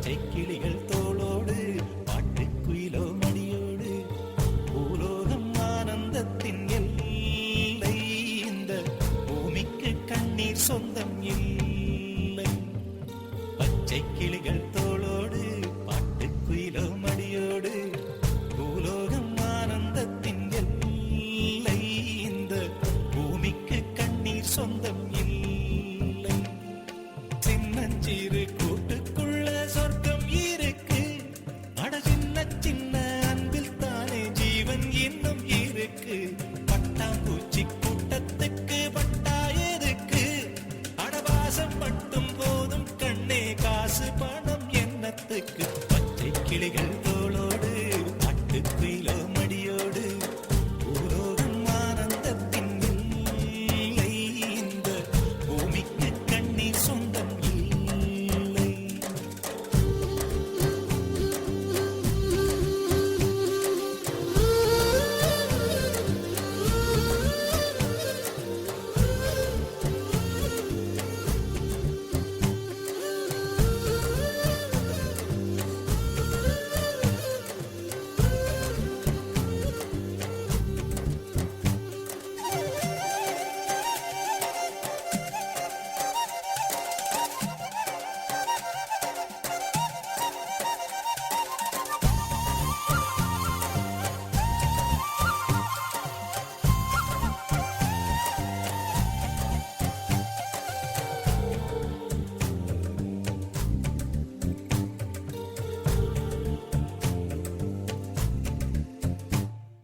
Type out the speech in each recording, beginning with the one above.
பச்சை கிளிகள் தோளோடு பாட்டுக்குயிலோ மடியோடு பூலோகம் ஆனந்தத்தின் எல்லை இந்த பூமிக்கு கண்ணீர் சொந்தம் இல்லை பச்சை கிளிகள் தோளோடு பாட்டுக்குயிலோ மடியோடு பூலோகம் ஆனந்தத்தின் எல்லை இந்த பூமிக்கு கண்ணீர் சொந்தம் இல்லை சின்னஞ்சிறு கூட்டுக்குள்ள சொர்க்கம் இருக்கு அட சின்ன சின்ன அன்பில் தானே ஜீவன் இன்னும் இருக்கு பட்டாம்பூச்சி கூட்டத்துக்கு பட்டா எதுக்கு அடவாசம் மட்டும் போதும் கண்ணே காசு பணம் என்னத்துக்கு பச்சை கிளிகள் தோளோடு பாட்டுக்குயிலோ மடியோடு பூலோகம் ஆனந்தத்தின் எல்லை இந்த பூமிக்கு கண்ணீர் சொந்தம் இல்லை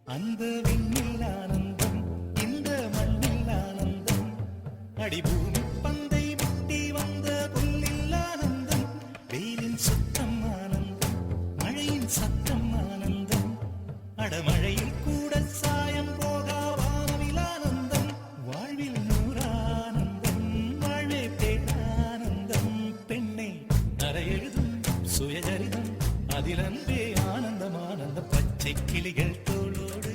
அந்த விண்ணில் ஆனந்தம் இந்த மண்ணில் ஆனந்தம் அடிபூமி பந்தை விட்டி வந்த புல்லில் ஆனந்தம் வெயிலின் சுத்தம் ஆனந்தம் மழையின் சத்தம் ஆனந்தம் அடமழையில் கூட சாயம் போகா வானவில் ஆனந்தம் வாழ்வில் நூறானந்தம் வாழ்வே பேரானந்தம் பெண்ணை அறையெழுதும் சுயஜரிதம் அதில் அன்பே ஆனந்தம் ஆனந்த பச்சை கிளிகள் தோளோடு